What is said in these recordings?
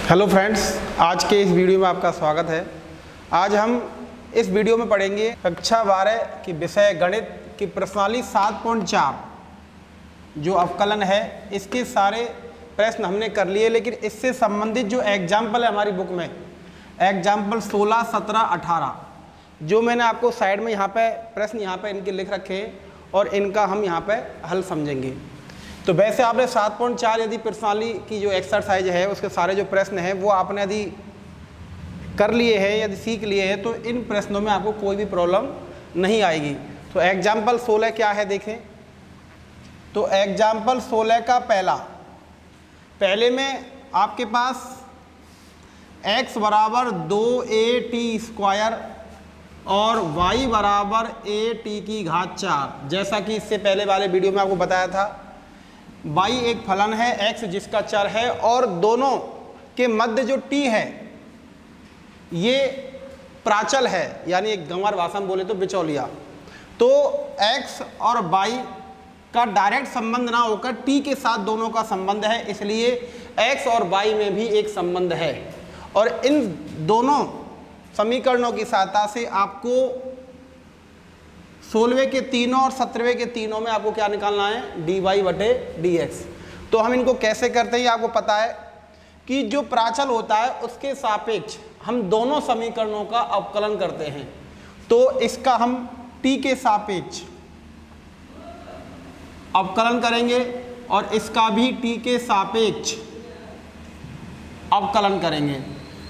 Hello friends, आज के इस वीडियो में आपका स्वागत है। आज हम इस वीडियो में पढ़ेंगे कक्षा 12 की विषय गणित की प्रश्नावली 7.4 जो अवकलन है। इसके सारे प्रश्न हमने कर लिए, लेकिन इससे संबंधित जो एग्जाम्पल है हमारी बुक में, एग्जाम्पल 16, 17, 18 जो मैंने आपको साइड में यहाँ पे प्रश्न यहाँ पे इनके लिख रखे हैं और इनका हम यहाँ पे हल समझेंगे। तो वैसे आपने 7.4 यदि प्रश्नावली की जो एक्सरसाइज है उसके सारे जो प्रश्न हैं वो आपने यदि कर लिए हैं, यदि सीख लिए हैं, तो इन प्रश्नों में आपको कोई भी प्रॉब्लम नहीं आएगी। तो एग्जाम्पल 16 क्या है देखें। तो एग्जाम्पल 16 का पहले में आपके पास x बराबर 2at² और y बराबर at की घात 4, जैसा कि इससे पहले वाले वीडियो में आपको बताया था। y एक फलन है, x जिसका चर है, और दोनों के मध्य जो t है ये प्राचल है, यानी एक गंवार भाषा में बोले तो बिचौलिया। तो x और y का डायरेक्ट संबंध ना होकर t के साथ दोनों का संबंध है, इसलिए x और y में भी एक संबंध है। और इन दोनों समीकरणों की सहायता से आपको 16वें के तीनों और 17वें के तीनों में आपको क्या निकालना है, dy/dx। तो हम इनको कैसे करते हैं आपको पता है कि जो प्राचल होता है उसके सापेक्ष हम दोनों समीकरणों का अवकलन करते हैं। तो इसका हम t के सापेक्ष अवकलन करेंगे और इसका भी t के सापेक्ष अवकलन करेंगे।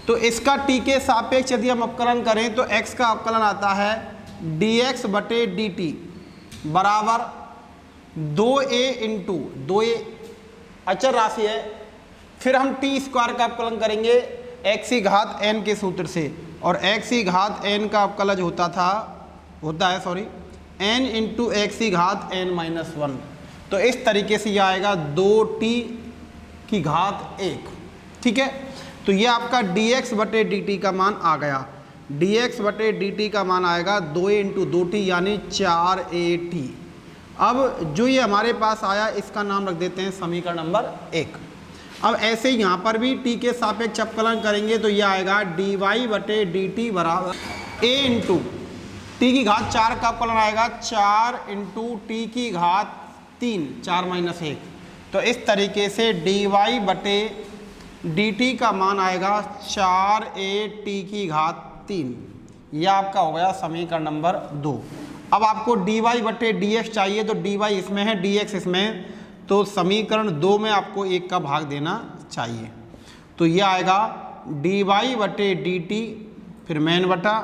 तो इसका t के सापेक्ष यदि हम अवकलन करें तो x का अवकलन आता है dx/dt बराबर 2a इंटू 2a अचर राशि है, फिर हम t² का अवकलन करेंगे x की घात n के सूत्र से, और x की घात n का अवकलज होता है n इंटू x की घात n-1। तो इस तरीके से यह आएगा 2t की घात 1। ठीक है, तो ये आपका dx/dt का मान आ गया। dx/dt का मान आएगा 2a इंटू 2t यानी 4at। अब जो ये हमारे पास आया इसका नाम रख देते हैं समीकरण नंबर 1। अब ऐसे यहाँ पर भी t के सापेक्ष अवकलन करेंगे तो ये आएगा dy/dt बराबर a इंटू t की घात 4 का अवकलन आएगा 4 इंटू t की घात 3, 4-1। तो इस तरीके से dy/dt का मान आएगा 4at की घात 3। यह आपका हो गया समीकरण नंबर 2। अब आपको dy/dx चाहिए, तो dy इसमें है, dx इसमें है, तो समीकरण 2 में आपको 1 का भाग देना चाहिए। तो यह आएगा dy/dt फिर मेन बटा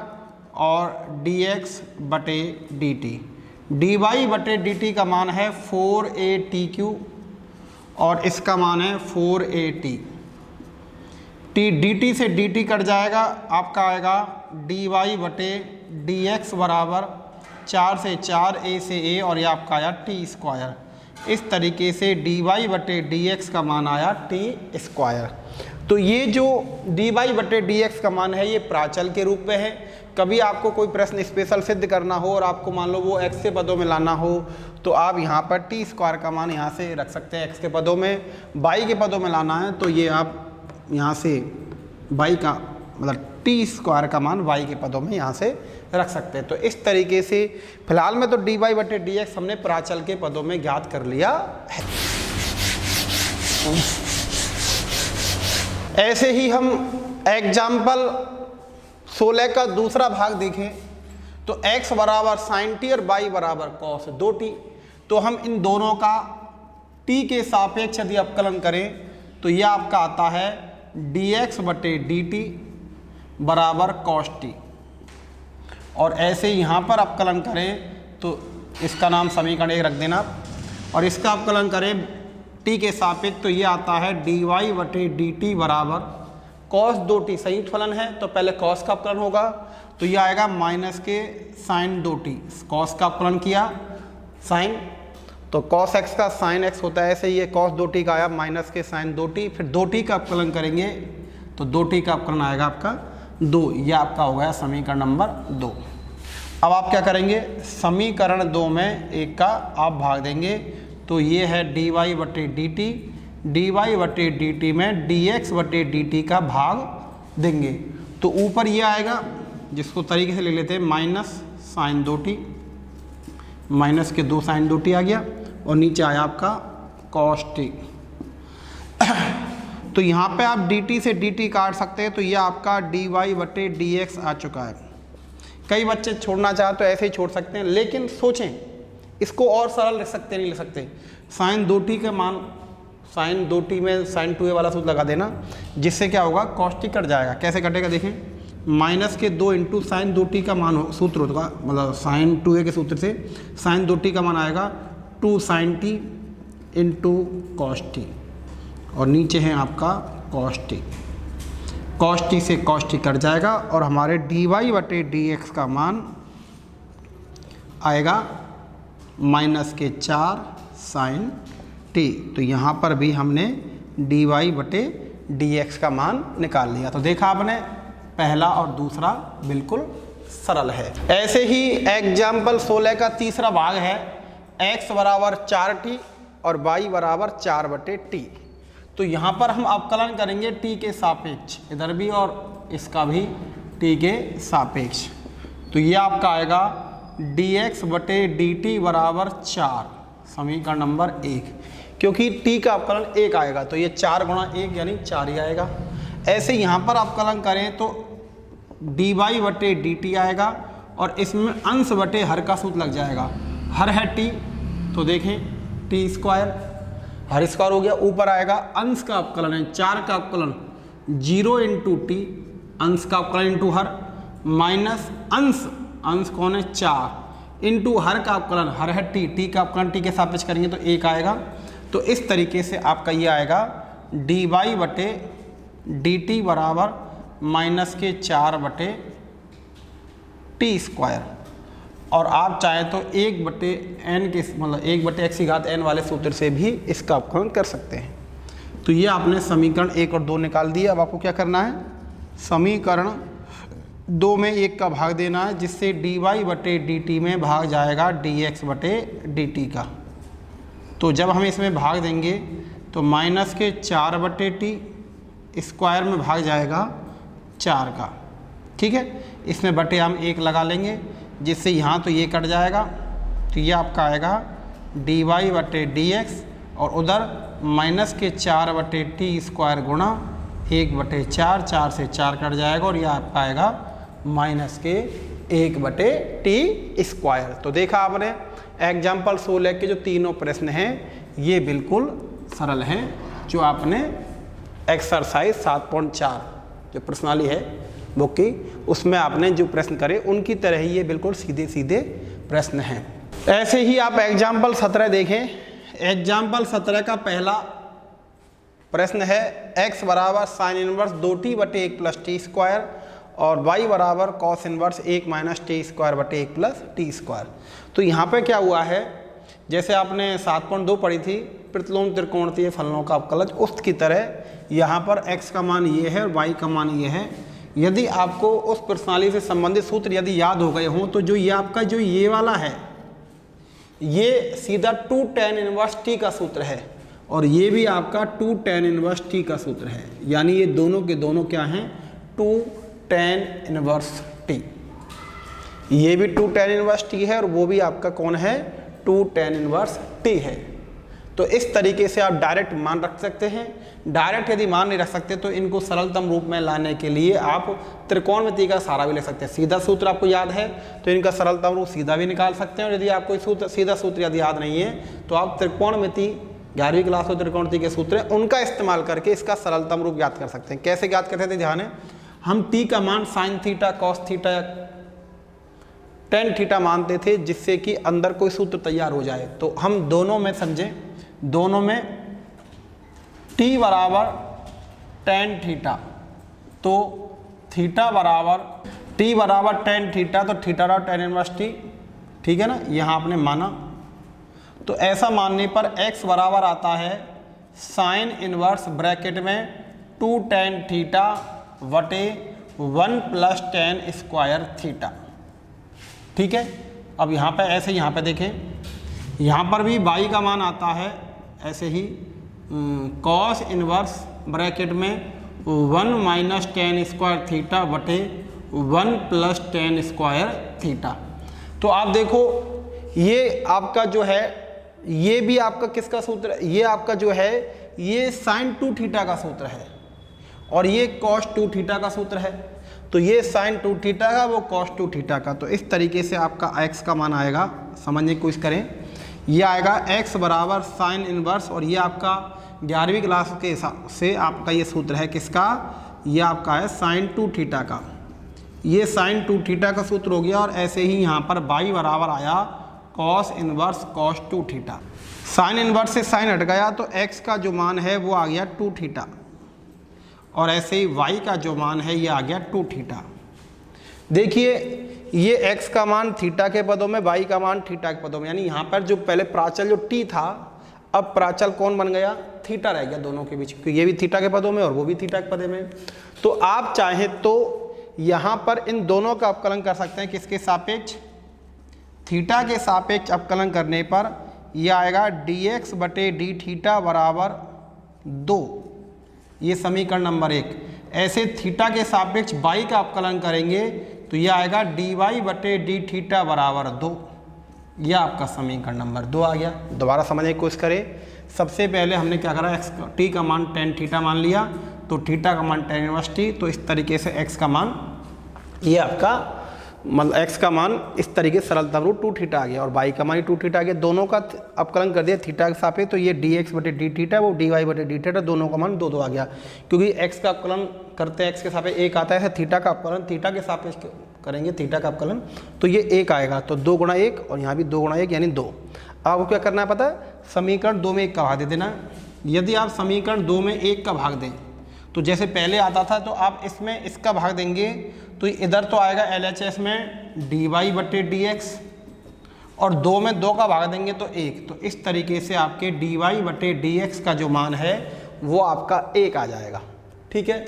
और dx/dt। dy/dt का मान है 4atq और इसका मान है 4at। dt से dt कट जाएगा, आपका आएगा dy/dx बराबर 4 से 4 a से a और यह आपका आया t²। इस तरीके से dy/dx का मान आया t²। तो ये जो dy/dx का मान है ये प्राचल के रूप में है। कभी आपको कोई प्रश्न स्पेशल सिद्ध करना हो और आपको मान लो वो x के पदों में लाना हो तो आप यहाँ पर t² का मान यहाँ से रख सकते हैं x के पदों में। y के पदों में लाना है तो ये आप यहाँ से y का मतलब t² का मान y के पदों में यहाँ से रख सकते हैं। तो इस तरीके से फिलहाल में तो dy/dx हमने प्राचल के पदों में ज्ञात कर लिया है। ऐसे ही हम एग्जाम्पल 16 का दूसरा भाग देखें तो x बराबर sin t और y बराबर cos 2t। तो हम इन दोनों का t के सापेक्ष यदि अवकलन करें तो यह आपका आता है dx/dt बराबर cos t। और ऐसे यहाँ पर अवकलन करें तो इसका नाम समीकरण 1 रख देना, और इसका अवकलन करें t के सापेक्ष तो ये आता है dy/dt बराबर cos 2t। संयुक्त फलन है तो पहले cos का अवकलन होगा, तो ये आएगा माइनस के sin 2t। cos का अवकलन किया sin, तो cos x का sin x होता है, ऐसे ये cos 2t का आया माइनस के sin 2t। फिर 2t का अवकलन करेंगे तो 2t का अवकलन आएगा आपका 2। यह आपका हो गया समीकरण नंबर 2। अब आप क्या करेंगे, समीकरण 2 में 1 का आप भाग देंगे तो ये है dy/dt डी वाई बटे डी टी में डी एक्स बटे डी टी का भाग देंगे। तो ऊपर ये आएगा, जिसको तरीके से ले लेते हैं, माइनस साइन 2t, माइनस के 2 साइन 2t आ गया, और नीचे आया आपका कॉस टी। तो यहाँ पे आप dt से dt काट सकते हैं, तो ये आपका dy बटे dx आ चुका है। कई बच्चे छोड़ना चाहे तो ऐसे ही छोड़ सकते हैं, लेकिन सोचें इसको और सरल लिख सकते नहीं लिख सकते। साइन 2t का मान, साइन 2t में साइन 2a वाला सूत्र लगा देना, जिससे क्या होगा, कॉस टी कट जाएगा। कैसे कटेगा देखें, माइनस के 2 इंटू साइन 2t का मान सूत्र होगा, मतलब साइन 2a के सूत्र से साइन 2t का मान आएगा 2 sine t into cos T, और नीचे है आपका कॉस टी। कॉस टी से कॉस टी कट जाएगा और हमारे डी वाई बटे डी एक्स का मान आएगा माइनस के 4 साइन टी। तो यहाँ पर भी हमने डी वाई बटे डी एक्स का मान निकाल लिया। तो देखा आपने, पहला और दूसरा बिल्कुल सरल है। ऐसे ही एग्जाम्पल 16 का तीसरा भाग है, x बराबर 4t और y बराबर 4 बटे टी। तो यहाँ पर हम अवकलन करेंगे t के सापेक्ष, इधर भी और इसका भी t के सापेक्ष। तो ये आपका आएगा dx बटे dt बराबर 4, समीकरण नंबर 1। क्योंकि t का अवकलन 1 आएगा तो ये 4 गुणा 1 यानी 4 ही आएगा। ऐसे यहाँ पर अवकलन करें तो dy बटे dt आएगा, और इसमें अंश बटे हर का सूत्र लग जाएगा। हर है t, तो देखें टी स्क्वायर, हर स्क्वायर हो गया। ऊपर आएगा अंश का अवकलन है, 4 का अवकलन 0 इंटू टी, अंश का अवकलन इंटू हर, माइनस अंश, अंश कौन है 4, इंटू हर का अवकलन, हर है टी, टी का अवकलन टी के सापेक्ष करेंगे तो 1 आएगा। तो इस तरीके से आपका ये आएगा डी वाई बटे डी टी बराबर माइनस के 4 बटे टी स्क्वायर। और आप चाहें तो 1 बटे n के, मतलब 1 बटे x की घात n वाले सूत्र से भी इसका अवकलन कर सकते हैं। तो ये आपने समीकरण 1 और 2 निकाल दिए। अब आपको क्या करना है, समीकरण 2 में 1 का भाग देना है, जिससे dy बटे dt में भाग जाएगा dx बटे dt का। तो जब हम इसमें भाग देंगे तो माइनस के 4 बटे टी स्क्वायर में भाग जाएगा 4 का, ठीक है। इसमें बटे हम 1 लगा लेंगे, जिससे यहाँ तो ये कट जाएगा। तो ये आपका आएगा dy बटे dx, और उधर माइनस के 4 बटे टी स्क्वायर गुणा 1 बटे 4, 4 से 4 कट जाएगा, और यह आपका आएगा माइनस के 1 बटे टी स्क्वायर। तो देखा आपने एग्जाम्पल 16 के जो तीनों प्रश्न हैं ये बिल्कुल सरल हैं। जो आपने एक्सरसाइज 7.4 जो प्रश्नावली है बुक की, उसमें आपने जो प्रश्न करे उनकी तरह ही ये बिल्कुल सीधे सीधे प्रश्न हैं। ऐसे ही आप एग्जाम्पल 17 देखें। एग्जाम्पल 17 का पहला प्रश्न है x बराबर साइन इनवर्स 2t बटे 1 प्लस टी स्क्वायर और y बराबर cos inverse 1 minus T square बटे 1 प्लस टी स्क्वायर। तो यहाँ पे क्या हुआ है, जैसे आपने 7.2 पढ़ी थी प्रतिलोम त्रिकोणीय फलनों का अवकलज, उसकी तरह यहाँ पर x का मान ये है और y का मान ये है। यदि आपको उस प्रश्नावली से संबंधित सूत्र यदि याद हो गए हों तो जो ये आपका जो ये वाला है ये सीधा 2 tan इनवर्स t का सूत्र है, और ये भी आपका 2 tan इनवर्स t का सूत्र है। यानी ये दोनों के दोनों क्या हैं, 2 tan इनवर्स t। ये भी 2 tan इनवर्स t है और वो भी आपका कौन है, 2 tan इनवर्स t है। तो इस तरीके से आप डायरेक्ट मान रख सकते हैं। डायरेक्ट यदि मान नहीं रख सकते तो इनको सरलतम रूप में लाने के लिए आप त्रिकोणमिति का सहारा भी ले सकते हैं। सीधा सूत्र आपको याद है तो इनका सरलतम रूप सीधा भी निकाल सकते हैं, और यदि आपको सूत्र सीधा सूत्र यदि याद नहीं है तो आप त्रिकोणमिति 11वीं क्लास में त्रिकोणमिति के सूत्र हैं उनका इस्तेमाल करके इसका सरलतम रूप याद कर सकते हैं। कैसे याद करते थे, ध्यान है, हम t का मान साइन थीटा, कॉस थीटा या टेन थीटा मानते थे, जिससे कि अंदर कोई सूत्र तैयार हो जाए। तो हम दोनों में समझें, दोनों में t बराबर टेन थीटा, तो थीटा बराबर t बराबर टेन थीटा, तो थीटा बराबर टेन इनवर्स t, ठीक है ना। यहाँ आपने माना तो ऐसा मानने पर x बराबर आता है साइन इनवर्स ब्रैकेट में 2 tan थीटा बटे 1 प्लस टेन स्क्वायर थीटा, ठीक है। अब यहाँ पे ऐसे यहाँ पे देखें, यहाँ पर भी y का मान आता है ऐसे ही कॉस इनवर्स ब्रैकेट में 1 माइनस टेन स्क्वायर थीटा बटे 1 प्लस टेन स्क्वायर थीटा। तो आप देखो ये आपका जो है, ये भी आपका किसका सूत्र है, ये आपका जो है ये साइन 2 थीटा का सूत्र है और ये कॉस 2 थीटा का सूत्र है। तो ये साइन 2 थीटा का, वो कॉस 2 थीटा का। तो इस तरीके से आपका x का मान आएगा, समझने की कोशिश करें। ये आएगा x बराबर साइन इनवर्स, और ये आपका 11वीं क्लास के हिसाब से आपका ये सूत्र है किसका, ये आपका है साइन 2 थीटा का। ये साइन 2 थीटा का सूत्र हो गया। और ऐसे ही यहाँ पर y बराबर आया cos inverse cos 2 theta. Sine inverse से साइन हट गया तो x का जो मान है वो आ गया 2 थीटा, और ऐसे ही y का जो मान है ये आ गया 2 थीटा। देखिए ये x का मान थीटा के पदों में, y का मान थीटा के पदों में, यानी यहाँ पर जो पहले प्राचल जो t था, अब प्राचल कौन बन गया, थीटा रह गया दोनों के बीच, क्योंकि ये भी थीटा के पदों में और वो भी थीटा के पदों में। तो आप चाहें तो यहाँ पर इन दोनों का अवकलन कर सकते हैं, किसके सापेक्ष, थीटा के सापेक्ष अवकलन करने पर यह आएगा dx बटे डी थीटा बराबर 2, ये समीकरण नंबर 1। ऐसे थीटा के सापेक्ष y का अवकलन करेंगे तो यह आएगा dy बटे डी थीटा बराबर 2, यह आपका समीकरण नंबर 2 आ गया। दोबारा समझने की कोशिश करें। सबसे पहले हमने क्या करा, t का मान tan थीटा मान लिया, तो थीटा का मान tan इनवर्स t, तो इस तरीके से x का मान, ये आपका मतलब x का मान इस तरीके से सरलता रूप 2 थीटा आ गया, और y का मान 2 थीटा आ गया। दोनों का अवकलन कर दिया थीटा के सापेक्ष, तो ये dx बटे डी थीटा, वो dy बटे डी थीटा, दोनों का मान 2 आ गया। क्योंकि x का अवकलन करते हैं x के सापेक्ष 1 आता है, थीटा का अवकलन थीटा के सापेक्ष करेंगे, थीटा का अवकलन तो ये 1 आएगा। तो 2 गुणा 1 और यहाँ भी 2 गुणा 1 यानी 2। आपको क्या करना है पता है, समीकरण 2 में 1 का भाग दे देना। यदि आप समीकरण 2 में 1 का भाग दें तो जैसे पहले आता था, तो आप इसमें इसका भाग देंगे तो इधर तो आएगा LHS में dy बटे dx, और 2 में 2 का भाग देंगे तो 1। तो इस तरीके से आपके dy बटे dx का जो मान है वो आपका 1 आ जाएगा। ठीक है,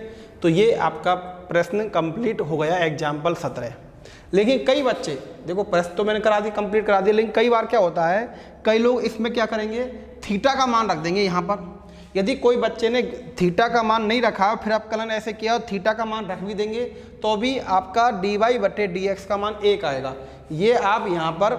तो ये आपका प्रश्न कंप्लीट हो गया एग्जाम्पल 17। लेकिन कई बच्चे, देखो प्रश्न तो मैंने करा दी, कंप्लीट करा दिया, लेकिन कई बार क्या होता है, कई लोग इसमें क्या करेंगे, थीटा का मान रख देंगे यहाँ पर। यदि कोई बच्चे ने थीटा का मान नहीं रखा फिर अवकलन ऐसे किया और थीटा का मान रख भी देंगे तो भी आपका dy बटे dx का मान 1 आएगा। ये आप यहाँ पर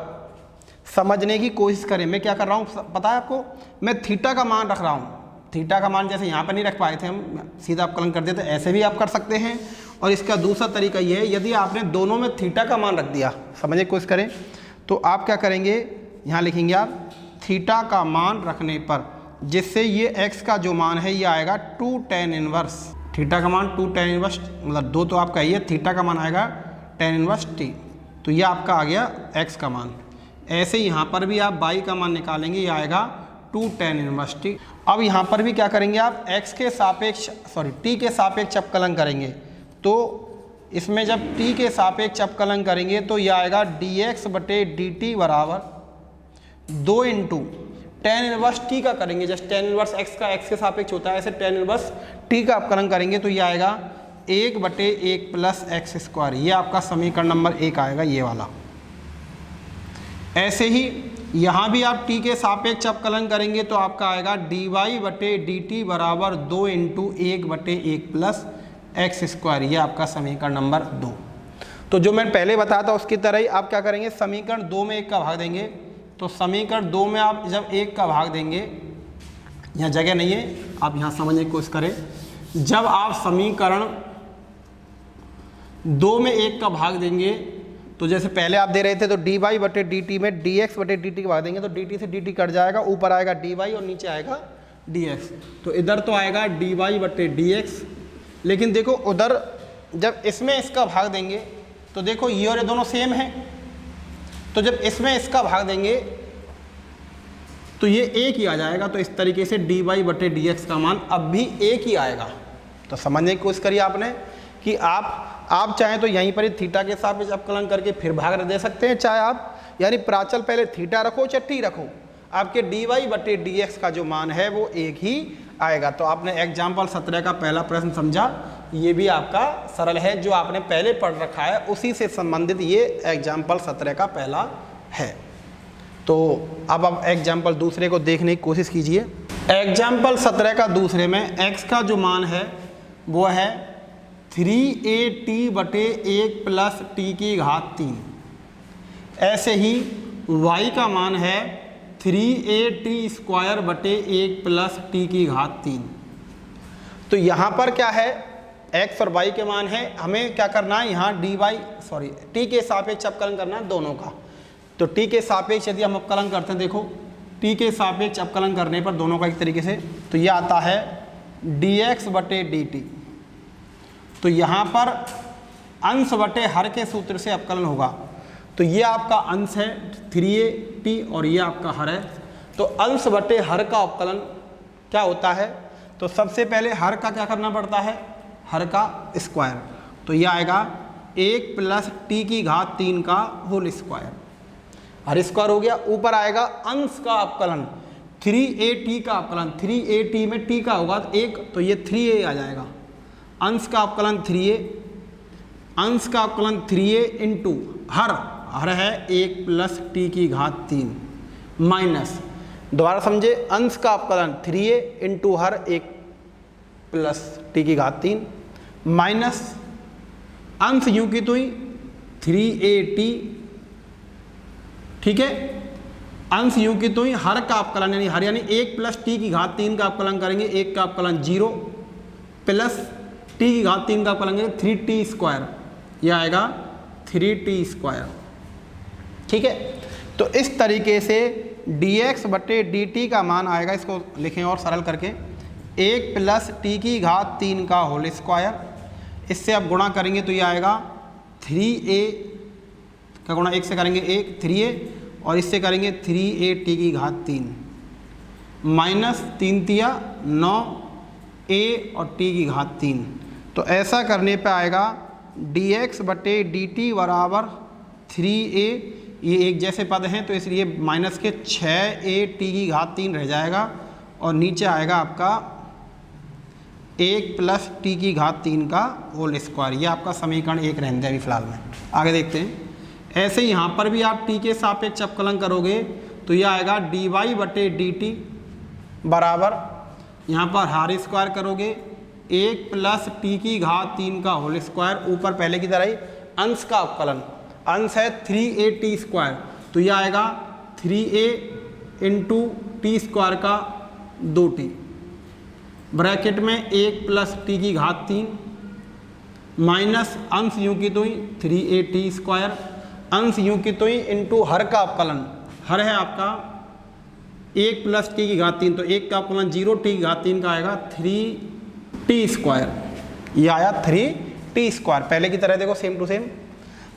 समझने की कोशिश करें। मैं क्या कर रहा हूँ पता है आपको, मैं थीटा का मान रख रहा हूँ। थीटा का मान जैसे यहाँ पर नहीं रख पाए थे हम, सीधा अवकलन कर देते, ऐसे भी आप कर सकते हैं। और इसका दूसरा तरीका ये है, यदि आपने दोनों में थीटा का मान रख दिया, समझने की कोशिश करें, तो आप क्या करेंगे, यहाँ लिखेंगे आप थीटा का मान रखने पर, जिससे ये x का जो मान है ये आएगा 2 tan इनवर्स, थीटा का मान 2 tan इनवर्स, मतलब 2 तो आपका ये, थीटा का मान आएगा tan इनवर्स t, तो ये आपका आ गया x का मान। ऐसे यहाँ पर भी आप y का मान निकालेंगे, ये आएगा 2 tan इनवर्स t। अब यहाँ पर भी क्या करेंगे आप, x के सापेक्ष t के सापेक्ष अवकलन करेंगे, तो इसमें जब t के सापेक्ष अवकलन करेंगे तो ये आएगा dx बटे dt बराबर 2 इंटू tan इनवर्स t का करेंगे, जस्ट tan इनवर्स x का x के सापेक्ष होता है, ऐसे tan इनवर्स t का अवकलन करेंगे तो ये आएगा 1 बटे 1 प्लस एक्स स्क्वायर। ये आपका समीकरण नंबर 1 आएगा, ये वाला। ऐसे ही यहाँ भी आप t के सापेक्ष अवकलन करेंगे तो आपका आएगा dy बटे dt बराबर 2 इंटू 1 बटे 1 प्लस एक्स स्क्वायर। ये आपका समीकरण नंबर 2। तो जो मैंने पहले बताया था उसकी तरह ही आप क्या करेंगे, समीकरण 2 में 1 का भाग देंगे। तो समीकरण 2 में आप जब 1 का भाग देंगे, यहाँ जगह नहीं है, आप यहाँ समझने की कोशिश करें। जब आप समीकरण 2 में 1 का भाग देंगे तो जैसे पहले आप दे रहे थे, तो dy बटे dt में dx बटे dt का भाग देंगे तो dt से dt कट जाएगा, ऊपर आएगा dy और नीचे आएगा dx। तो इधर तो आएगा dy बटे dx, लेकिन देखो उधर जब इसमें इसका भाग देंगे तो देखो ये और ये दोनों सेम है, तो जब इसमें इसका भाग देंगे तो ये 1 ही आ जाएगा। तो इस तरीके से dy बटे dx का मान अब भी 1 ही आएगा। तो समझने की कोशिश करिए आपने कि आप चाहें तो यहीं पर ही थीटा के सापेक्ष अवकलन करके फिर भाग दे सकते हैं, चाहे आप यानी प्राचल पहले थीटा रखो चाहे टी रखो, आपके dy बटे dx का जो मान है वो 1 ही आएगा। तो आपने एग्जाम्पल 17 का पहला प्रश्न समझा, ये भी आपका सरल है, जो आपने पहले पढ़ रखा है उसी से संबंधित ये एग्जाम्पल 17 का पहला है। तो अब आप एग्जाम्पल दूसरे को देखने की कोशिश कीजिए। एग्जाम्पल 17 का दूसरे में x का जो मान है वो है 3at बटे 1 प्लस टी की घात 3। ऐसे ही y का मान है 3at स्क्वायर बटे 1 प्लस टी की घात 3। तो यहाँ पर क्या है, x और y के मान है, हमें क्या करना है यहाँ t के सापेक्ष अवकलन करना है दोनों का। तो t के सापेक्ष यदि हम अवकलन करते हैं, देखो t के सापेक्ष अवकलन करने पर दोनों का एक तरीके से, तो ये आता है dx बटे dt। तो यहाँ पर अंश बटे हर के सूत्र से अवकलन होगा। तो ये आपका अंश है 3at और ये आपका हर है। तो अंश बटे हर का अवकलन क्या होता है, तो सबसे पहले हर का क्या करना पड़ता है, हर का स्क्वायर। तो ये आएगा 1 प्लस टी की घात 3 का होल स्क्वायर, हर स्क्वायर हो गया। ऊपर आएगा अंश का अवकलन 3at का अवकलन, 3at में t का होगा 1, तो ये 3a आ जाएगा। अंश का अवकलन 3a, अंश का अवकलन 3a इंटू हर है 1 प्लस टी की घात 3 माइनस, दोबारा समझे, अंश का अवकलन 3a इंटू हर 1 प्लस टी की घात 3 माइनस अंश यूं की तो ही 3at, ठीक है, अंश यूं की तो ही हर का अवकलन यानी 1 प्लस टी की घात 3 का अवकलन करेंगे, 1 का अवकलन 0 प्लस टी की घात 3 का अवकलन करेंगे 3t स्क्वायर, यह आएगा 3t स्क्वायर, ठीक है। तो इस तरीके से dx बटे dt का मान आएगा, इसको लिखें और सरल करके 1 प्लस टी की घात 3 का होल स्क्वायर, इससे अब गुणा करेंगे तो ये आएगा 3a का गुणा 1 से करेंगे 1 3a और इससे करेंगे 3a टी की घात 3 माइनस 3 तिया 9a और टी की घात 3। तो ऐसा करने पे आएगा dx बटे dt बराबर 3a, ये एक जैसे पद हैं तो इसलिए माइनस के 6a टी की घात 3 रह जाएगा और नीचे आएगा आपका 1 प्लस टी की घात 3 का होल स्क्वायर। ये आपका समीकरण 1 रहने अभी फिलहाल में। आगे देखते हैं, ऐसे ही यहाँ पर भी आप t के सापेक्ष अवकलन करोगे तो ये आएगा dy बटे dt बराबर, यहाँ पर हर स्क्वायर करोगे 1 प्लस टी की घात 3 का होल स्क्वायर, ऊपर पहले की तरह ही अंश का अवकलन, अंश है 3at स्क्वायर, तो यह आएगा 3a इंटू टी स्क्वायर का 2t ब्रैकेट में 1 प्लस टी की घात 3 माइनस अंश यूं की तो ही 3at स्क्वायर, अंश यूं की तो ही इंटू हर का अवकलन, हर है आपका 1 प्लस टी की घात 3, तो 1 का अवकलन 0, टी की घात 3 का आएगा 3t स्क्वायर, ये आया 3t स्क्वायर, पहले की तरह देखो सेम टू सेम।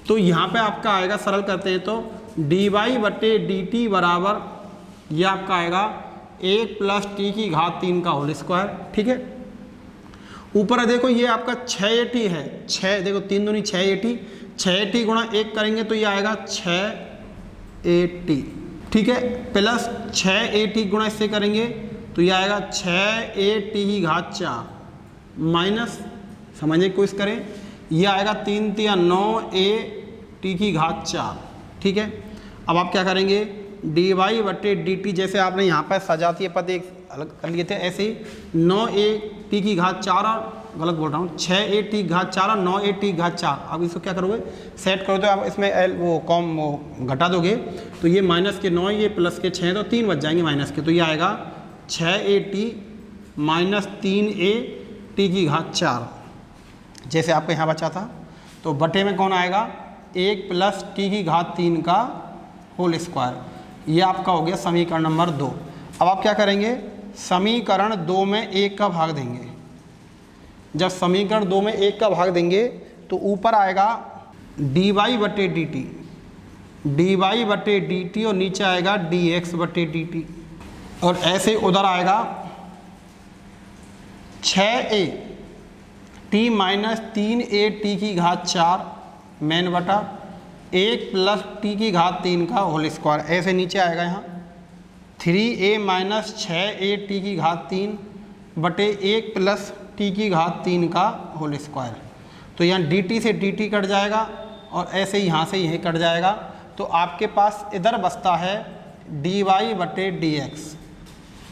तो यहाँ पे आपका आएगा, सरल करते हैं तो dy बटे dt बराबर, ये आपका आएगा 1 प्लस टी की घात 3 का होल स्क्वायर, ठीक है। ऊपर है देखो ये आपका 6at है, 6 देखो 3 दूनी 6at, 6at गुणा 1 करेंगे तो ये आएगा 6at, ठीक है, प्लस 6at गुणा इससे करेंगे तो ये आएगा 6at की घात 4 माइनस, समझने की कोशिश करें, ये आएगा 3 तिया 9at की घात 4, ठीक है। अब आप क्या करेंगे, dy बटे dt, जैसे आपने यहाँ पर सजातीय पद एक अलग कर लिए थे, ऐसे ही 9at की घात 4 और गलत बोल रहा हूँ 6at की घात 4 और 9at की घात 4। अब इसको क्या करोगे, सेट करो तो आप इसमें वो घटा दोगे तो ये माइनस के 9, ये प्लस के 6, तो 3 बच जाएंगे माइनस के, तो ये आएगा 6at माइनस 3at की घात 4, जैसे आपका यहाँ बचा था। तो बटे में कौन आएगा, 1 प्लस टी की घात 3 का होल स्क्वायर, ये आपका हो गया समीकरण नंबर 2। अब आप क्या करेंगे, समीकरण 2 में 1 का भाग देंगे। जब समीकरण 2 में 1 का भाग देंगे तो ऊपर आएगा dy बटे dt, dy बटे dt और नीचे आएगा dx बटे dt, और ऐसे उधर आएगा 6a t minus 3a t की घात 4 मेन बटा 1 प्लस टी की घात 3 का होल स्क्वायर, ऐसे नीचे आएगा यहाँ 3a माइनस 6a टी की घात 3 बटे 1 प्लस टी की घात 3 का होल स्क्वायर। तो यहाँ dt से dt कट जाएगा और ऐसे यहाँ से यही कट जाएगा, तो आपके पास इधर बचता है dy बटे dx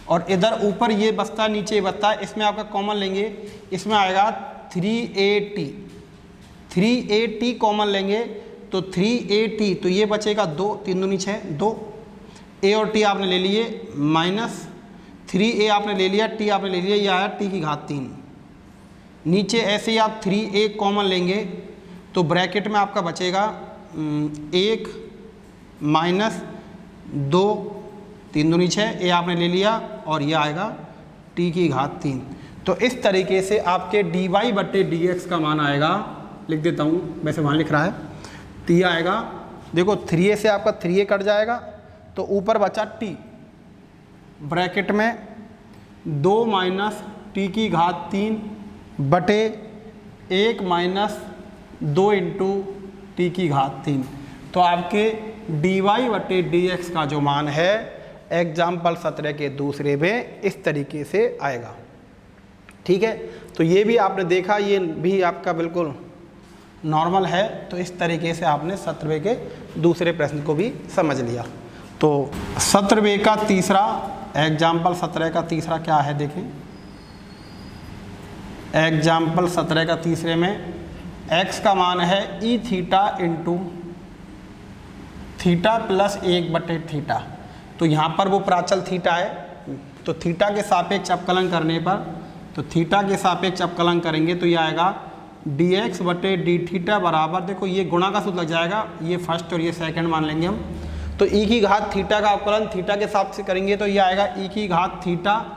और इधर ऊपर ये बचता है, नीचे ये बचता है, इसमें आपका कॉमन लेंगे, इसमें आएगा 3at, 3at कॉमन लेंगे तो 3at, तो ये बचेगा 2, 3 दूनी 6, 2 a और t आपने ले लिए, माइनस 3a आपने ले लिया, t आपने ले लिया, ये आया t की घात 3। नीचे ऐसे ही आप 3a कॉमन लेंगे तो ब्रैकेट में आपका बचेगा 1 माइनस 2, 3 दूनी 6, a आपने ले लिया और ये आएगा t की घात 3। तो इस तरीके से आपके dy/dx का मान आएगा, लिख देता हूँ, वैसे वहाँ लिख रहा है, तो ये आएगा, देखो 3a से आपका 3a कट जाएगा तो ऊपर बचा t, ब्रैकेट में 2 माइनस t की घात 3 बटे 1 माइनस 2 इंटू t की घात 3। तो आपके dy/dx का जो मान है एग्जाम्पल 17 के दूसरे में इस तरीके से आएगा। ठीक है, तो ये भी आपने देखा, ये भी आपका बिल्कुल नॉर्मल है। तो इस तरीके से आपने 17वें के दूसरे प्रश्न को भी समझ लिया। तो 17वें का तीसरा, एग्जाम्पल 17 का तीसरा क्या है देखें। एग्जाम्पल 17 का तीसरे में x का मान है e theta into theta plus 1/थीटा। तो यहाँ पर वो प्राचल थीटा है, तो थीटा के सापेक्ष अवकलन करने पर, तो थीटा के सापेक्ष अवकलन करेंगे तो ये आएगा dx/d थीटा बराबर, देखो ये गुणा का सूत्र लग जाएगा, ये फर्स्ट और ये सेकंड मान लेंगे हम। तो e की घात थीटा का अवकलन थीटा के साथ से करेंगे तो ये आएगा e की घात थीटा,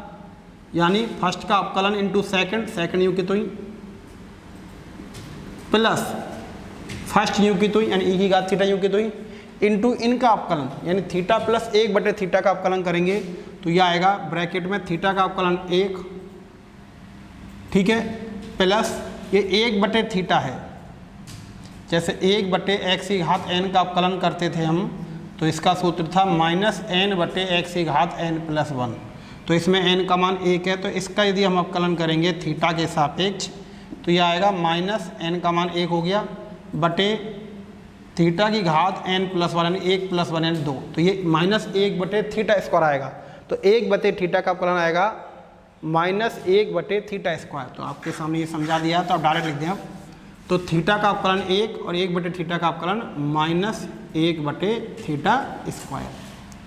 यानी फर्स्ट का अवकलन इंटू सेकंड, सेकंड यू की तो ही, प्लस फर्स्ट यू की तो ही, यानी e की घात थीटा यू की तो ही, इंटू इनका अवकलन, यानी थीटा प्लस 1/थीटा का अवकलन करेंगे तो यह आएगा ब्रैकेट में थीटा का अवकलन 1, ठीक है, प्लस ये 1/थीटा है, जैसे 1/x की घात n का अवकलन करते थे हम, तो इसका सूत्र था -n/x की घात n+1। तो इसमें n का मान 1 है, तो इसका यदि हम अवकलन करेंगे थीटा के सापेक्ष तो यह आएगा -n का मान 1 हो गया बटे थीटा की घात n+1, यानी 1 + 1 यानी 2, तो ये -1/थीटा² आएगा। तो 1/थीटा का अवकलन आएगा -1/थीटा²। तो आपके सामने ये समझा दिया, तो आप डायरेक्ट लिख दें अब। तो थीटा का अवकलन 1 और 1/थीटा का अवकलन -1/थीटा²।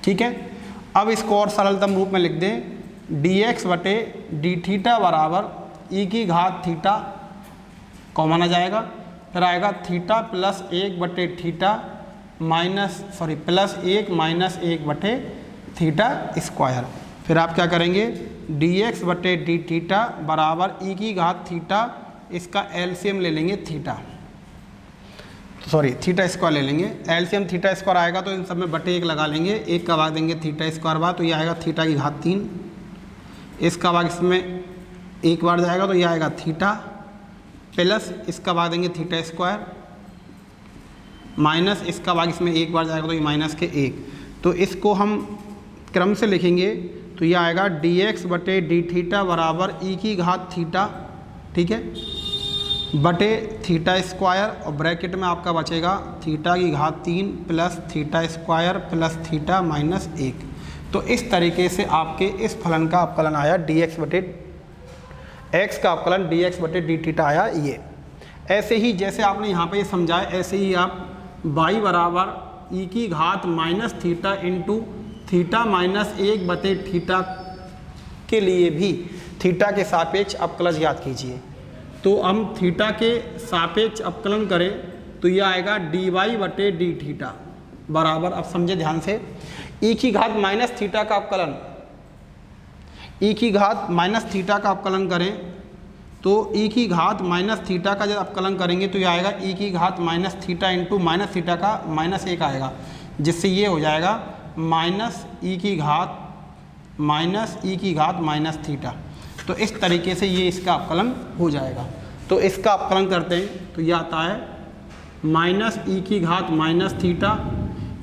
ठीक है, अब इसको और सरलतम रूप में लिख दें, dx/dθ बराबर e की घात थीटा, कॉमन आ जाएगा, फिर आएगा थीटा प्लस 1/थीटा प्लस 1 माइनस 1/थीटा²। फिर आप क्या करेंगे, dx/dθ बराबर e की घात थीटा, इसका एलसीएम ले लेंगे थीटा, थीटा² ले लेंगे, एलसीएम थीटा² आएगा तो इन सब में बटे 1 लगा लेंगे, 1 का भाग देंगे थीटा² बार, तो ये आएगा थीटा की घात 3, इसका भाग इसमें 1 बार जाएगा तो ये आएगा थीटा, प्लस इसका भाग देंगे थीटा² माइनस इसका भाग इसमें 1 बार जाएगा तो ये -1। तो इसको हम क्रम से लिखेंगे तो ये आएगा dx/dθ बराबर e की घात थीटा, ठीक है, बटे थीटा² और ब्रैकेट में आपका बचेगा थीटा की घात 3 प्लस थीटा² प्लस थीटा -1। तो इस तरीके से आपके इस फलन का अवकलन आया, x का अवकलन dx/dθ आया ये। ऐसे ही जैसे आपने यहाँ पे समझाया, ऐसे ही आप y बराबर e की घात -थीटा इंटू थीटा -1/थीटा के लिए भी थीटा के सापेक्ष अवकलन याद कीजिए। तो हम थीटा के सापेक्ष अवकलन करें तो यह आएगा dy/dθ बराबर, अब समझे ध्यान से, e की घात -थीटा का अवकलन, e की घात -थीटा का अवकलन करें तो e की घात -थीटा का जब अवकलन करेंगे तो ये आएगा e की घात -थीटा इंटू -थीटा का -1 आएगा, जिससे ये हो जाएगा -e की घात -थीटा। तो इस तरीके से ये इसका अवकलन हो जाएगा। तो इसका अवकलन करते हैं तो ये आता है -e की घात -थीटा,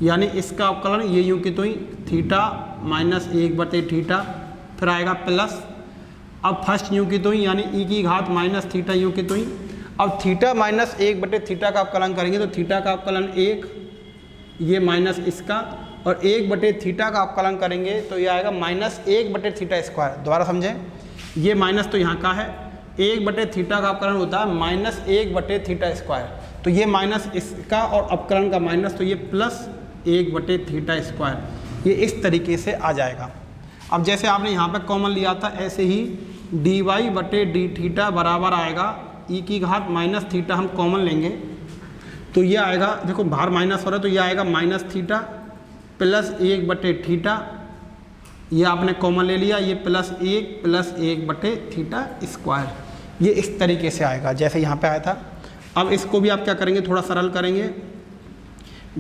यानी इसका अवकलन ये यूँ की तो ही थीटा -1/थीटा, फिर आएगा प्लस, अब फर्स्ट यूँ की तो ही यानी e की घात -थीटा यूँ की तो ही, अब थीटा -1/थीटा का अवकलन करेंगे तो थीटा का अवकलन 1, ये माइनस इसका, और 1/थीटा का अवकलन करेंगे तो ये आएगा -1/थीटा स्क्वायर। दोबारा समझें, ये माइनस तो यहाँ का है, 1/थीटा का अवकलन होता है -1/थीटा स्क्वायर, तो ये माइनस इसका और अवकलन का माइनस, तो ये +1/थीटा स्क्वायर, ये इस तरीके से आ जाएगा। अब जैसे आपने यहाँ पे कॉमन लिया था, ऐसे ही dy/d बराबर आएगा e⁻θ हम कॉमन लेंगे तो ये आएगा, देखो बाहर माइनस हो रहा है तो ये आएगा -θ +1/θ, ये आपने कॉमन ले लिया, ये +1/θ स्क्वायर, ये इस तरीके से आएगा जैसे यहाँ पे आया था। अब इसको भी आप क्या करेंगे, थोड़ा सरल करेंगे,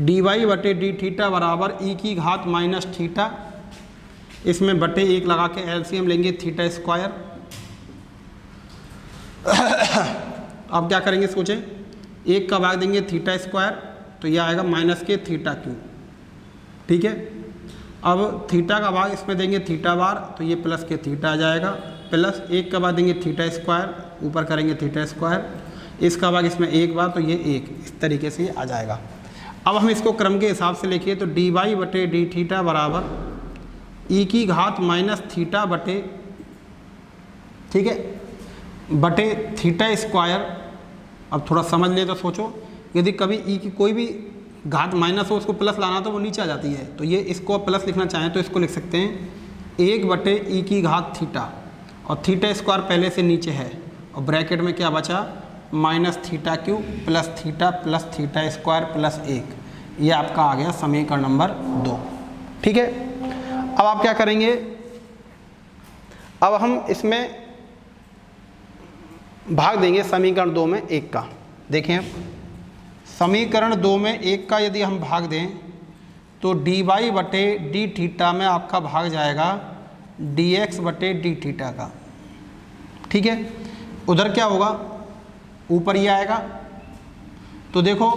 dy/dθ बराबर e⁻θ, इसमें /1 लगा के एलसीएम लेंगे थीटा स्क्वायर। अब क्या करेंगे सोचें, 1 का भाग देंगे थीटा स्क्वायर तो यह आएगा -θ³, ठीक है। अब थीटा का भाग इसमें देंगे थीटा बार तो ये +θ आ जाएगा, प्लस 1 का भाग देंगे थीटा स्क्वायर, ऊपर करेंगे थीटा स्क्वायर, इसका भाग इसमें 1 बार तो ये 1, इस तरीके से आ जाएगा। अब हम इसको क्रम के हिसाब से लिखिए तो dy/dθ बराबर e⁻θ ठीक है θ स्क्वायर। अब थोड़ा समझ ले तो सोचो, यदि कभी ई की कोई भी घात माइनस हो उसको प्लस लाना तो वो नीचे आ जाती है, तो ये इसको प्लस लिखना चाहें तो इसको लिख सकते हैं 1/e⁻θ और थीटा स्क्वायर पहले से नीचे है और ब्रैकेट में क्या बचा -θ³ +θ + θ स्क्वायर +1, ये आपका आ गया समीकरण नंबर 2, ठीक है। अब आप क्या करेंगे, अब हम इसमें भाग देंगे समीकरण 2 में 1 का। देखें समीकरण 2 में 1 का यदि हम भाग दें तो dy/dθ में आपका भाग जाएगा dx/dθ का, ठीक है। उधर क्या होगा, ऊपर ये आएगा तो देखो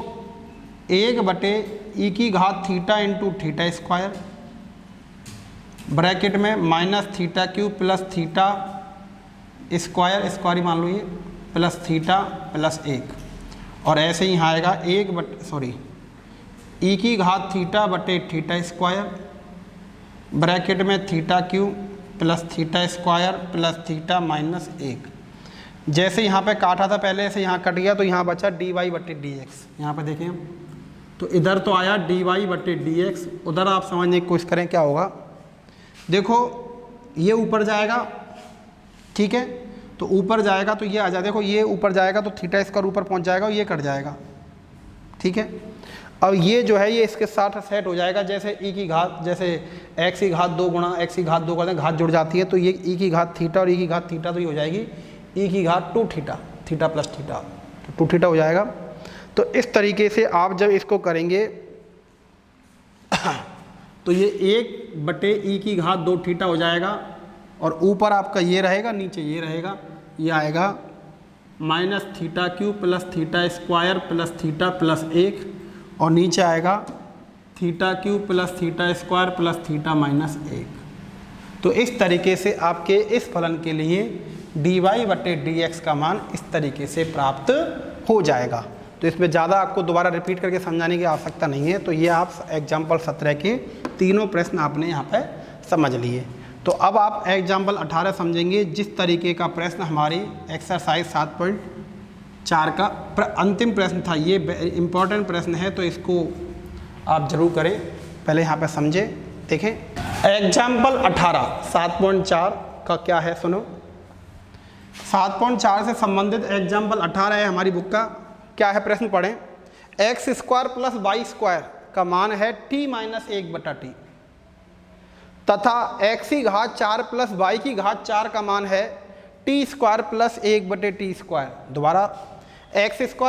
1/e⁻θ थीटा स्क्वायर ब्रैकेट में -θ³ + θ स्क्वायर ही मान लो ये +θ +1 और ऐसे ही यहाँ आएगा e⁻θ/θ स्क्वायर ब्रैकेट में θ³ + θ स्क्वायर +θ -1। जैसे यहाँ पे काटा था पहले से यहाँ कट गया तो यहाँ बचा dy/dx। यहाँ पे देखें तो इधर तो आया dy/dx, उधर आप समझने की कोशिश करें क्या होगा। देखो ये ऊपर जाएगा, ठीक है, तो ऊपर जाएगा तो ये आ जाए, देखो ये ऊपर जाएगा तो थीटा स्क्वायर ऊपर पहुँच जाएगा और ये कट जाएगा, ठीक है। अब ये जो है ये इसके साथ सेट हो जाएगा, जैसे e की घात, जैसे x⁻2 गुणा x⁻2 करते हैं, घात जुड़ जाती है तो ये e⁻θ और e⁻θ तो ये हो जाएगी e⁻2θ, थीटा + θ, तो 2θ हो जाएगा। तो इस तरीके से आप जब इसको करेंगे तो ये 1/e⁻2θ हो जाएगा और ऊपर आपका ये रहेगा, नीचे ये रहेगा, ये आएगा -θ³ + θ स्क्वायर +θ +1 और नीचे आएगा θ³ + θ स्क्वायर +θ -1। तो इस तरीके से आपके इस फलन के लिए dy/dx का मान इस तरीके से प्राप्त हो जाएगा। तो इसमें ज़्यादा आपको दोबारा रिपीट करके समझाने की आवश्यकता नहीं है। तो ये आप एग्जाम्पल 17 के तीनों प्रश्न आपने यहाँ पे समझ लिए। तो अब आप एग्जाम्पल 18 समझेंगे, जिस तरीके का प्रश्न हमारी एक्सरसाइज 7.4 का अंतिम प्रश्न था। ये इम्पॉर्टेंट प्रश्न है तो इसको आप जरूर करें, पहले यहाँ पे समझें। देखें एग्जाम्पल 18 7.4 का क्या है, सुनो। 7.4 से संबंधित एग्जाम्पल 18 है हमारी बुक का। क्या है प्रश्न पढ़ें। x² + y² का मान है t - 1/t तथा x⁻4 + y⁻4 का मान है t² + 1/t²। दोबारा x² +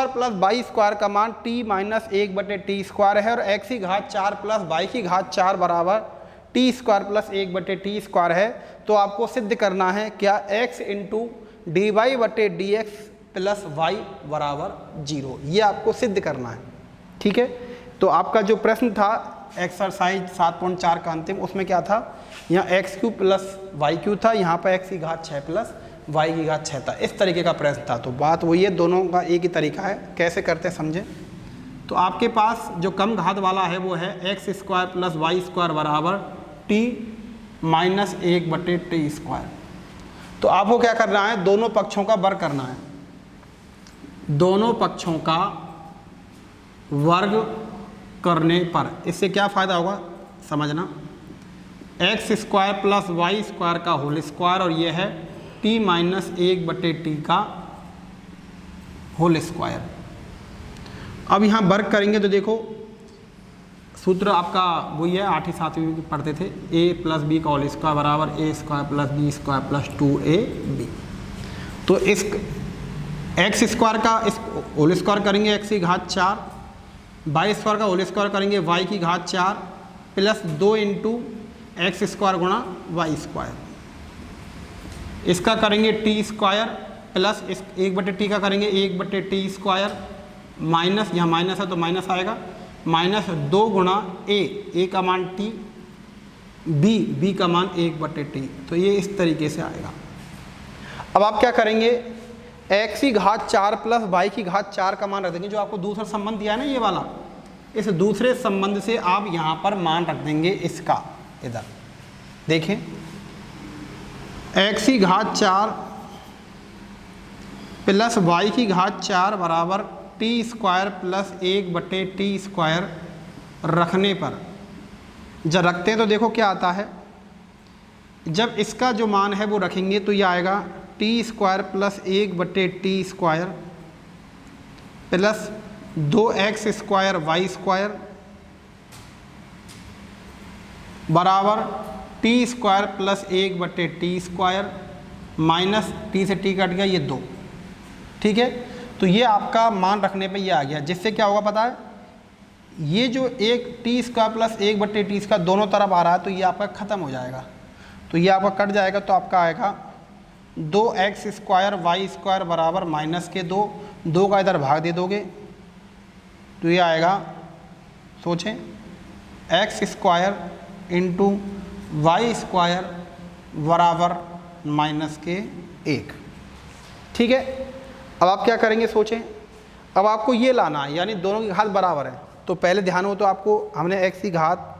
y² का मान t - 1/t² है और x⁻4 + y⁻4 बराबर t² + 1/t² है। तो आपको सिद्ध करना है क्या x × dy/dx + y बराबर 0, ये आपको सिद्ध करना है, ठीक है। तो आपका जो प्रश्न था एक्सरसाइज 7.4 का अंतिम, उसमें क्या था, यहाँ x³ + y³ था, यहाँ पर x⁻6 + y⁻6 था। इस तरीके का प्रश्न था। तो बात वही है, दोनों का एक ही तरीका है, कैसे करते हैं समझें। तो आपके पास जो कम घात वाला है वो है X square plus Y square बराबर टी माइनस 1/t²। तो आपको क्या करना है, दोनों पक्षों का वर्ग करना है। दोनों पक्षों का वर्ग करने पर इससे क्या फ़ायदा होगा समझना, X square plus Y square का होल स्क्वायर और ये है टी माइनस 1/t का होल स्क्वायर। अब यहाँ वर्ग करेंगे तो देखो सूत्र आपका वही है, 8वीं 7वीं में पढ़ते थे, a प्लस बी का होल स्क्वायर बराबर a square plus B square plus 2ab। तो इस एक्स स्क्वायर का इस होल स्क्वायर करेंगे एक्स की घात 4, वाई स्क्वायर का होल स्क्वायर करेंगे वाई की घात 4 प्लस 2 इंटू एक्स स्क्वायर गुणा वाई स्क्वायर। इसका करेंगे टी स्क्वायर प्लस इस 1/t का करेंगे 1/t² माइनस, यहाँ माइनस है तो माइनस आएगा, माइनस 2 गुणा a का मान t, b का मान 1/t। तो ये इस तरीके से आएगा। अब आप क्या करेंगे, x की घात 4 प्लस y की घात 4 का मान रख देंगे। जो आपको दूसरा संबंध दिया है ना ये वाला, इस दूसरे संबंध से आप यहाँ पर मान रख देंगे इसका। इधर देखें, x की घात 4 प्लस y की घात 4 बराबर t² प्लस 1/t² रखने पर जब रखते हैं तो देखो क्या आता है, जब इसका जो मान है वो रखेंगे तो ये आएगा t² plus 1/t² plus 2x² y² बराबर t² plus 1/t² minus t से t कट गया, ये 2। ठीक है, तो ये आपका मान रखने पे ये आ गया, जिससे क्या होगा पता है, ये जो एक t² प्लस 1/t² दोनों तरफ आ रहा है तो ये आपका ख़त्म हो जाएगा, तो ये आपका कट जाएगा। तो आपका आएगा 2x² y² बराबर माइनस के 2 का इधर भाग दे दोगे तो ये आएगा, सोचें, x² इंटू y² बराबर माइनस के 1। ठीक है, अब आप क्या करेंगे सोचें, अब आपको ये लाना है, यानी दोनों की घात बराबर है। तो पहले ध्यान हो तो आपको हमने x की घात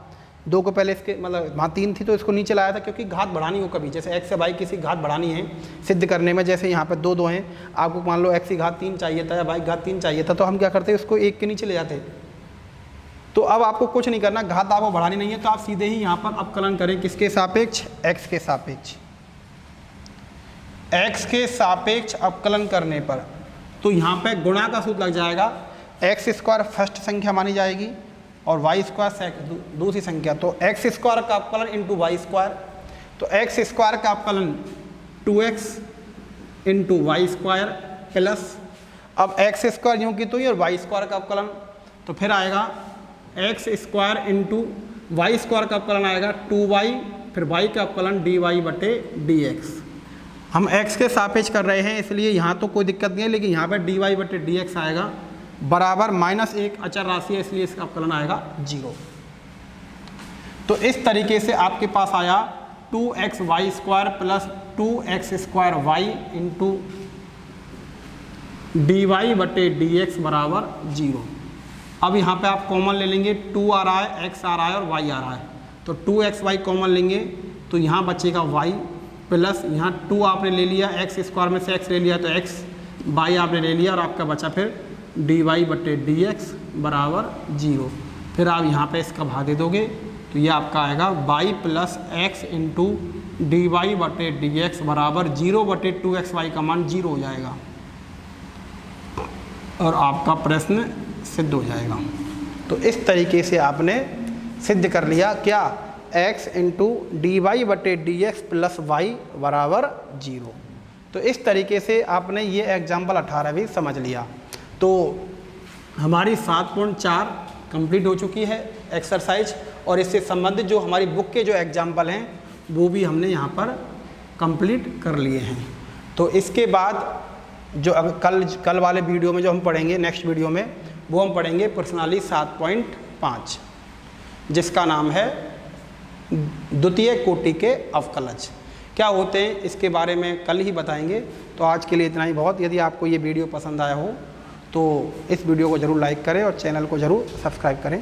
2 को पहले इसके मतलब वहाँ 3 थी तो इसको नीचे लाया था, क्योंकि घात बढ़ानी हो कभी, जैसे x से y किसी घात बढ़ानी है सिद्ध करने में, जैसे यहाँ पे 2 हैं, आपको मान लो x की घात 3 चाहिए था या y की घात 3 चाहिए था, तो हम क्या करते हैं उसको 1 के नीचे ले जाते। तो अब आपको कुछ नहीं करना, घात आपको बढ़ानी नहीं है, तो आप सीधे ही यहाँ पर अवकलन करें, किसके सापेक्ष, x के सापेक्ष। x के सापेक्ष अवकलन करने पर तो यहाँ पे गुणा का सूत्र लग जाएगा, x² फर्स्ट संख्या मानी जाएगी और y² दूसरी संख्या। तो x² का अवकलन इंटू y², तो x² का अवकलन 2x इंटू y² प्लस, अब x² यूँ की तो ये और y² का अवकलन, तो फिर आएगा x² इंटू y² का अवकलन आएगा 2y, फिर y का अवकलन dy/dx। हम x के सापेक्ष कर रहे हैं इसलिए यहाँ तो कोई दिक्कत नहीं है, लेकिन यहाँ पर dy/dx आएगा बराबर -1 अचर राशि है, इसलिए इसका अवकलन आएगा 0। तो इस तरीके से आपके पास आया 2xy² plus 2x² into dy/dx बराबर 0। अब यहाँ पे आप कॉमन ले लेंगे, 2 आ रहा है, x आ रहा है और y आ रहा है, तो 2xy कॉमन लेंगे तो यहाँ बचेगा y प्लस यहाँ 2 आपने ले लिया, x² में से x ले लिया तो x, y आपने ले लिया और आपका बचा फिर dy/dx बराबर 0। फिर आप यहाँ पे इसका भाग दे दोगे तो ये आपका आएगा y plus x into dy/dx बराबर 0/2xy का मान 0 हो जाएगा और आपका प्रश्न सिद्ध हो जाएगा। तो इस तरीके से आपने सिद्ध कर लिया क्या, x into dy/dx plus y बराबर 0। तो इस तरीके से आपने ये एग्जाम्पल 18 भी समझ लिया। तो हमारी 7.4 कंप्लीट हो चुकी है एक्सरसाइज, और इससे संबंधित जो हमारी बुक के जो एग्जाम्पल हैं वो भी हमने यहाँ पर कंप्लीट कर लिए हैं। तो इसके बाद जो कल वाले वीडियो में जो हम पढ़ेंगे, नेक्स्ट वीडियो में वो हम पढ़ेंगे प्रश्नावली 7.5, जिसका नाम है द्वितीय कोटि के अवकलज। क्या होते हैं इसके बारे में कल ही बताएंगे। तो आज के लिए इतना ही बहुत। यदि आपको ये वीडियो पसंद आया हो तो इस वीडियो को ज़रूर लाइक करें और चैनल को ज़रूर सब्सक्राइब करें।